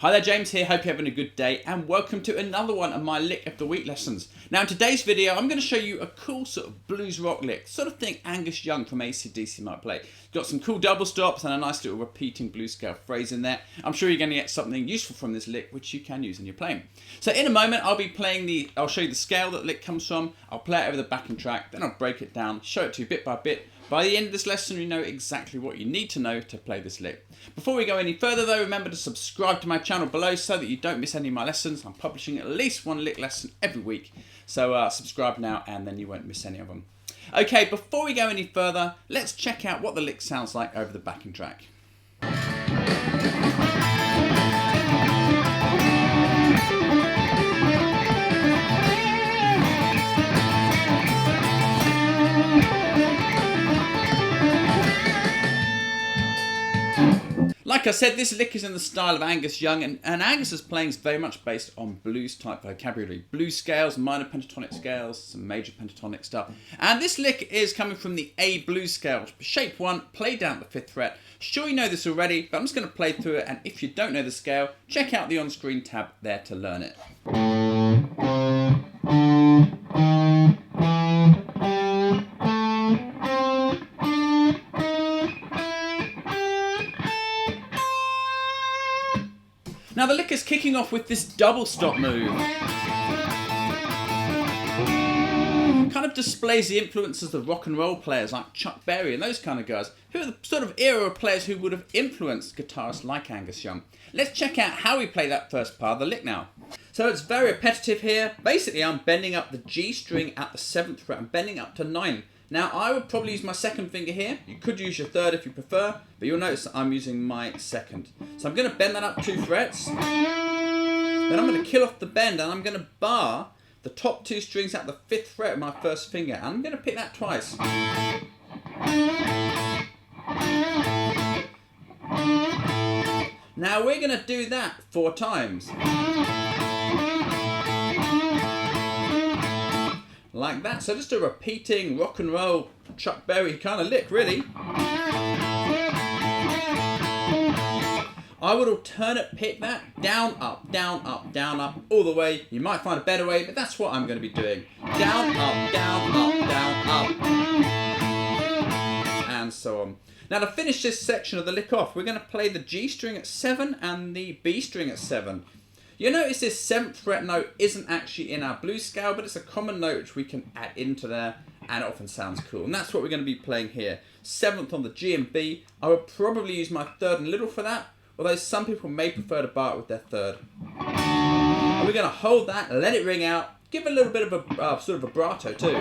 Hi there, James here, hope you're having a good day and welcome to another one of my lick of the week lessons. Now in today's video I'm going to show you a cool sort of blues rock lick, sort of thing Angus Young from ACDC might play. It's got some cool double stops and a nice little repeating blues scale phrase in there. I'm sure you're going to get something useful from this lick which you can use in your playing. So in a moment I'll show you the scale that the lick comes from, I'll play it over the backing track, then I'll break it down, show it to you bit by bit. By the end of this lesson, you know exactly what you need to know to play this lick. Before we go any further though, remember to subscribe to my channel below so that you don't miss any of my lessons. I'm publishing at least one lick lesson every week. So subscribe now and then you won't miss any of them. Okay, before we go any further, let's check out what the lick sounds like over the backing track. Like I said, this lick is in the style of Angus Young, and Angus's playing is very much based on blues type vocabulary. Blues scales, minor pentatonic scales, some major pentatonic stuff. And this lick is coming from the A blues scale, shape 1, played down at the 5th fret. Sure you know this already, but I'm just going to play through it, and if you don't know the scale, check out the on-screen tab there to learn it. Now the lick is kicking off with this double stop move. Kind of displays the influences of rock and roll players like Chuck Berry and those kind of guys, who are the sort of era of players who would have influenced guitarists like Angus Young. Let's check out how we play that first part of the lick now. So it's very repetitive here. Basically I'm bending up the G string at the 7th fret. I'm bending up to 9. Now I would probably use my second finger here. You could use your third if you prefer, but you'll notice that I'm using my second. So I'm going to bend that up 2 frets. Then I'm going to kill off the bend and I'm going to bar the top 2 strings at the 5th fret with my first finger. And I'm going to pick that twice. Now we're going to do that 4 times. Like that, so just a repeating rock and roll Chuck Berry kind of lick really. I would alternate pick that down, up, down, up, down, up, all the way. You might find a better way, but that's what I'm going to be doing. Down, up, down, up, down, up. And so on. Now to finish this section of the lick off, we're going to play the G string at 7 and the B string at 7. You'll notice this 7th fret note isn't actually in our blues scale, but it's a common note which we can add into there, and it often sounds cool. And that's what we're going to be playing here. 7th on the G and B. I would probably use my 3rd and little for that, although some people may prefer to bar it with their 3rd. And we're going to hold that, let it ring out, give it a little bit of a sort of vibrato too.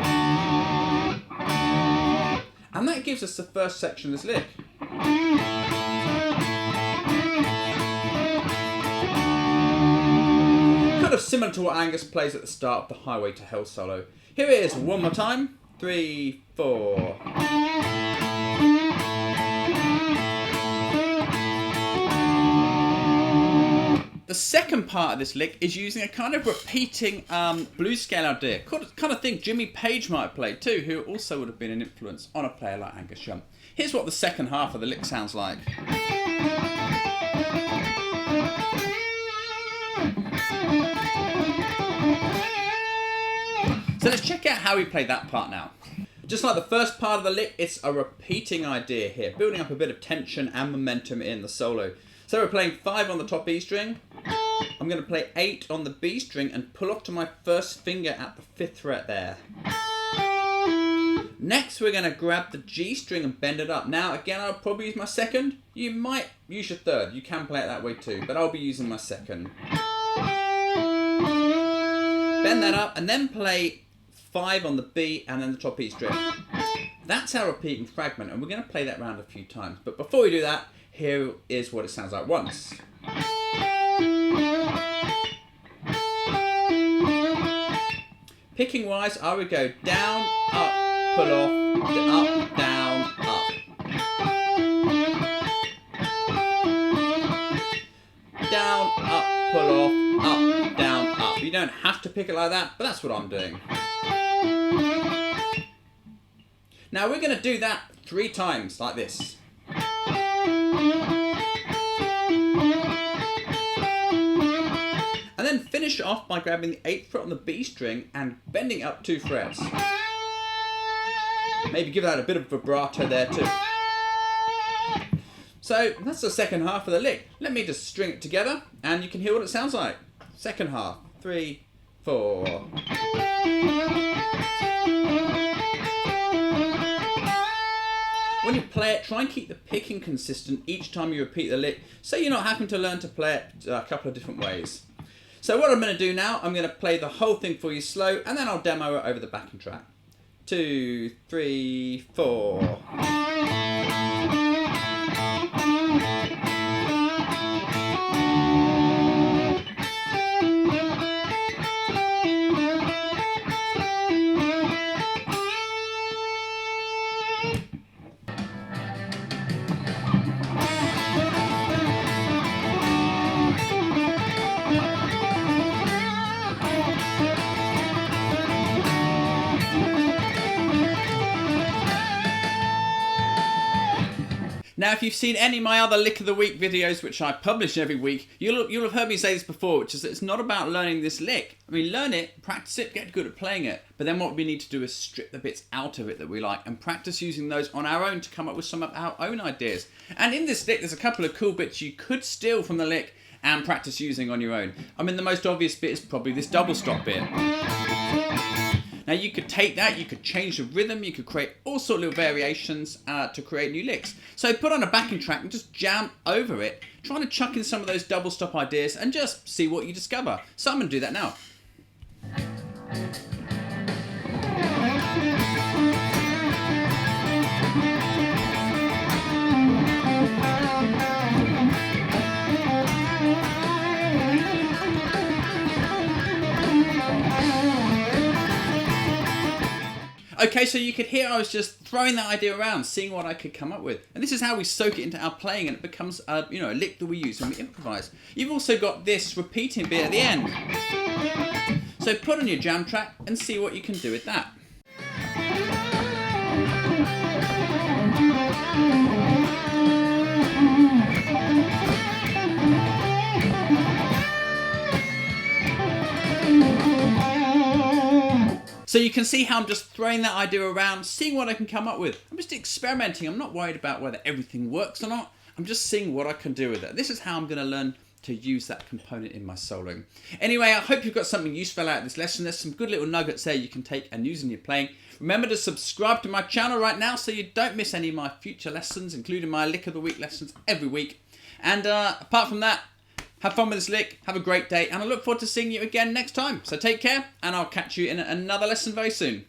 And that gives us the first section of this lick. Kind of similar to what Angus plays at the start of the Highway to Hell solo. Here it is one more time. 3, 4. The second part of this lick is using a kind of repeating blues scale idea. Kind of thing Jimmy Page might play too, who also would have been an influence on a player like Angus Young. Here's what the second half of the lick sounds like. So let's check out how we play that part now. Just like the first part of the lick, it's a repeating idea here, building up a bit of tension and momentum in the solo. So we're playing 5 on the top E string. I'm going to play 8 on the B string and pull off to my first finger at the 5th fret there. Next we're going to grab the G string and bend it up. Now again I'll probably use my second. You might use your 3rd, you can play it that way too, but I'll be using my second. Bend that up and then play 5 on the B and then the top E string. That's our repeating fragment and we're going to play that round a few times. But before we do that, here is what it sounds like once. Picking wise, I would go down, up, pull off, up, down, up. Down, up, pull off, up, down, up. You don't have to pick it like that, but that's what I'm doing. Now we're going to do that 3 times like this. then finish off by grabbing the 8th fret on the B string and bending up 2 frets. Maybe give that a bit of vibrato there too. So that's the second half of the lick. Let me just string it together and you can hear what it sounds like. Second half, 3, 4. When you play it, try and keep the picking consistent each time you repeat the lick, so you're not having to learn to play it a couple of different ways. So what I'm going to do now, I'm going to play the whole thing for you slow, and then I'll demo it over the backing track. 2, 3, 4. Now, if you've seen any of my other Lick of the Week videos, which I publish every week, you'll have heard me say this before, which is that it's not about learning this lick. I mean, learn it, practice it, get good at playing it. But then what we need to do is strip the bits out of it that we like and practice using those on our own to come up with some of our own ideas. And in this lick, there's a couple of cool bits you could steal from the lick and practice using on your own. I mean, the most obvious bit is probably this double stop bit. Now you could take that, you could change the rhythm, you could create all sorts of little variations to create new licks. So put on a backing track and just jam over it, trying to chuck in some of those double stop ideas and just see what you discover. So I'm going to do that now. Okay, so you could hear I was just throwing that idea around, seeing what I could come up with. And this is how we soak it into our playing and it becomes a lick that we use when we improvise. You've also got this repeating bit at the end. So put on your jam track and see what you can do with that. So you can see how I'm just throwing that idea around, seeing what I can come up with. I'm just experimenting. I'm not worried about whether everything works or not. I'm just seeing what I can do with it. This is how I'm going to learn to use that component in my soloing. Anyway, I hope you've got something useful out of this lesson. There's some good little nuggets there you can take and use in your playing. Remember to subscribe to my channel right now so you don't miss any of my future lessons, including my Lick of the Week lessons every week. And apart from that, have fun with this lick, have a great day, and I look forward to seeing you again next time. So take care, and I'll catch you in another lesson very soon.